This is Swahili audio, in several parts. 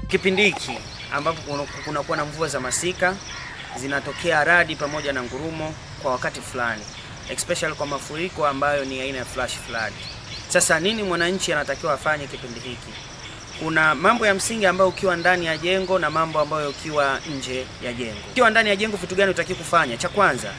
Kipindi hiki ambapo kunakuwa na mvua za masika, zinatokea radi pamoja na ngurumo kwa wakati fulani, especially kwa mafuriko ambayo ni aina ya flash flood. Sasa nini mwananchi anatakiwa afanye kipindi hiki? Kuna mambo ya msingi ambayo ukiwa ndani ya jengo na mambo ambayo ukiwa nje ya jengo. Ukiwa ndani ya jengo, vitu gani utakiwa kufanya? Cha kwanza,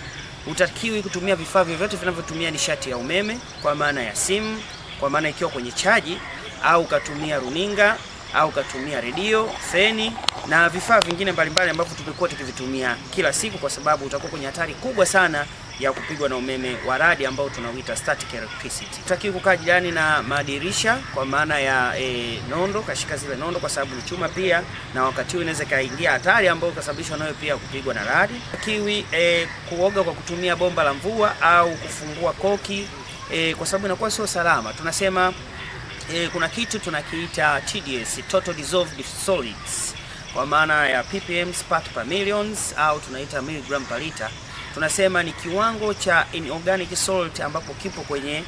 utakiwi kutumia vifaa vyovyote vinavyotumia nishati ya umeme, kwa maana ya simu, kwa maana ikiwa kwenye chaji, au ukatumia runinga, au ukatumia redio, feni na vifaa vingine mbalimbali ambavyo tumekuwa tukivitumia kila siku, kwa sababu utakuwa kwenye hatari kubwa sana ya kupigwa na umeme wa radi ambao tunauita static electricity. Utakiwa kukaa jirani na madirisha, kwa maana ya nondo, kashika zile nondo kwa sababu ni chuma pia, na wakati huo inaweza kaingia hatari ambayo kasababishwa nayo pia kupigwa na radi. Utakiwi kuoga kwa kutumia bomba la mvua au kufungua koki kwa sababu inakuwa sio salama. Tunasema kuna kitu tunakiita TDS, Total Dissolved Solids, kwa maana ya ppm part per millions, au tunaita milligram per liter. Tunasema ni kiwango cha inorganic salt ambapo kipo kwenye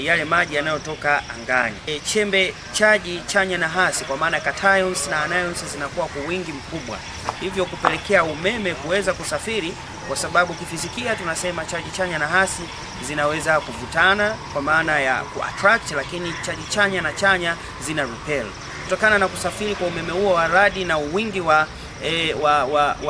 yale maji yanayotoka angani. Chembe chaji chanya na hasi, kwa maana cations na anions zinakuwa kwa wingi mkubwa, hivyo kupelekea umeme kuweza kusafiri, kwa sababu kifizikia tunasema chaji chanya na hasi zinaweza kuvutana kwa maana ya kuattract, lakini chaji chanya na chanya zina repel. Kutokana na kusafiri kwa umeme huo wa radi na wingi wa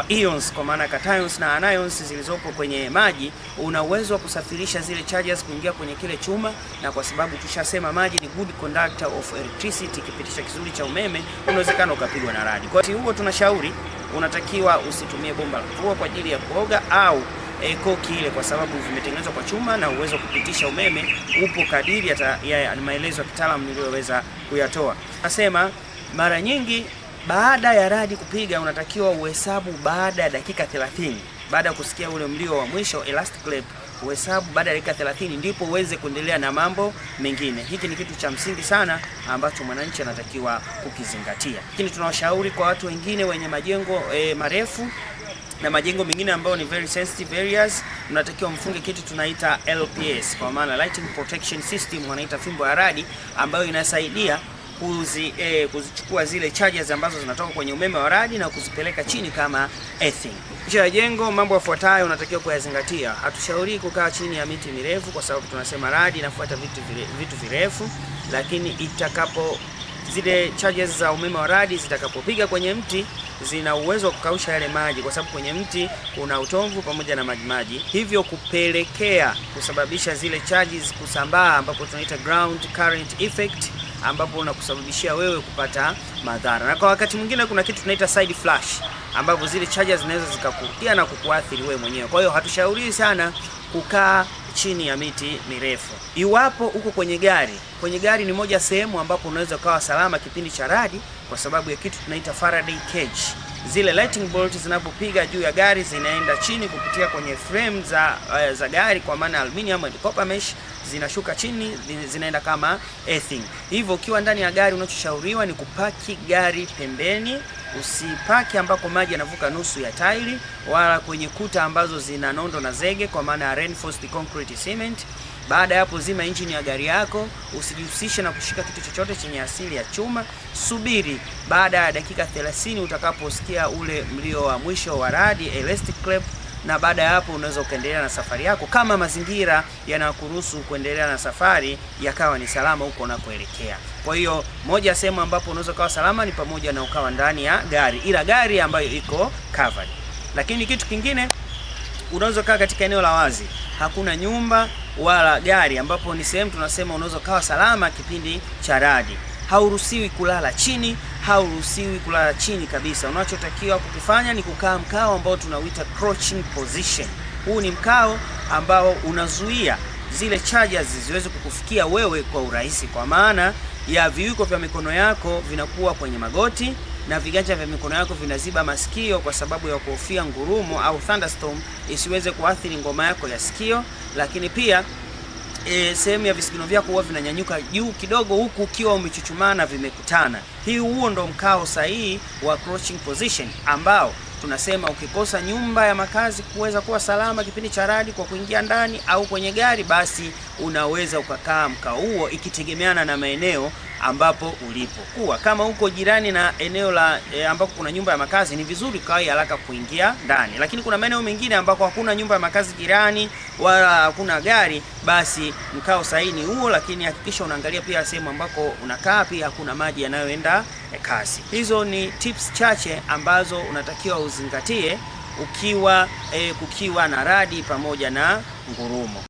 ions, kwa maana cations na anions zilizopo kwenye maji, una uwezo wa kusafirisha zile charges kuingia kwenye kile chuma, na kwa sababu tushasema maji ni good conductor of electricity, kipitisha kizuri cha umeme, unawezekana ukapigwa na radi. Kwa hiyo tunashauri unatakiwa usitumie bomba la mvua kwa ajili ya kuoga au koki ile, kwa sababu vimetengenezwa kwa chuma na uwezo wa kupitisha umeme upo kadiri ya maelezo ya kitaalamu niliyoweza kuyatoa. Nasema mara nyingi baada ya radi kupiga unatakiwa uhesabu baada ya dakika 30. Baada ya kusikia ule mlio wa mwisho elastic clap, uhesabu baada ya dakika 30 ndipo uweze kuendelea na mambo mengine. Hiki ni kitu cha msingi sana ambacho mwananchi anatakiwa kukizingatia. Lakini tunawashauri kwa watu wengine wenye majengo marefu na majengo mengine ambayo ni very sensitive areas, unatakiwa mfunge kitu tunaita LPS, kwa maana lighting protection system, wanaita fimbo ya radi, ambayo inasaidia kuzichukua zile charges ambazo zinatoka kwenye umeme wa radi na kuzipeleka chini kama earthing. Nje ya jengo, mambo yafuatayo unatakiwa kuyazingatia. Hatushauri kukaa chini ya miti mirefu, kwa sababu tunasema radi inafuata vitu virefu, lakini zile charges za umeme wa radi zitakapopiga kwenye mti, zina uwezo wa kukausha yale maji, kwa sababu kwenye mti kuna utomvu pamoja na maji, hivyo kupelekea kusababisha zile charges kusambaa, ambapo tunaita ground current effect, ambapo unakusababishia wewe kupata madhara. Na kwa wakati mwingine kuna kitu tunaita side flash, ambapo zile charges zinaweza zikakurukia na kukuathiri wewe mwenyewe. Kwa hiyo hatushauri sana kukaa chini ya miti mirefu. Iwapo uko kwenye gari ni moja sehemu ambapo unaweza ukawa salama kipindi cha radi, kwa sababu ya kitu tunaita Faraday cage. Zile lightning bolts zinapopiga juu ya gari zinaenda chini kupitia kwenye frame za gari, kwa maana aluminium and copper mesh, zinashuka chini, zinaenda kama earthing. Hivyo ukiwa ndani ya gari, unachoshauriwa ni kupaki gari pembeni, usipaki ambako maji yanavuka nusu ya tairi, wala kwenye kuta ambazo zina nondo na zege, kwa maana ya reinforced concrete cement. Baada ya hapo, zima injini ya gari yako, usijihusishe na kushika kitu chochote chenye asili ya chuma. Subiri baada ya dakika 30 utakaposikia ule mlio wa mwisho wa radi, elastic clap, na baada ya hapo unaweza ukaendelea na safari yako, kama mazingira yanakuruhusu kuendelea na safari yakawa ni salama huko unakoelekea. Kwa hiyo moja ya sehemu ambapo unaweza kuwa salama ni pamoja na ukawa ndani ya gari, ila gari ambayo iko covered. Lakini kitu kingine, unaweza kaa katika eneo la wazi, hakuna nyumba wala gari, ambapo ni sehemu tunasema unaweza kuwa salama kipindi cha radi. Hauruhusiwi kulala chini, hauruhusiwi kulala chini kabisa. Unachotakiwa kukifanya ni kukaa mkao ambao tunauita crouching position. Huu ni mkao ambao unazuia zile charges ziweze kukufikia wewe kwa urahisi, kwa maana ya viwiko vya mikono yako vinakuwa kwenye magoti na viganja vya mikono yako vinaziba masikio, kwa sababu ya kuhofia ngurumo au thunderstorm isiweze kuathiri ngoma yako ya sikio. Lakini pia sehemu ya visigino vyako huwa vinanyanyuka juu kidogo, huku ukiwa umechuchumana vimekutana. Huo ndo mkao sahihi wa crouching position, ambao tunasema ukikosa nyumba ya makazi kuweza kuwa salama kipindi cha radi kwa kuingia ndani au kwenye gari, basi unaweza ukakaa mkao huo, ikitegemeana na maeneo ambapo ulipo. Kuwa kama uko jirani na eneo la ambako kuna nyumba ya makazi, ni vizuri kawai haraka kuingia ndani. Lakini kuna maeneo mengine ambako hakuna nyumba ya makazi jirani wala hakuna gari, basi mkao sahihi huo, lakini hakikisha unaangalia pia sehemu ambako unakaa pia hakuna maji yanayoenda kasi. Hizo ni tips chache ambazo unatakiwa uzingatie ukiwa kukiwa na radi pamoja na ngurumo.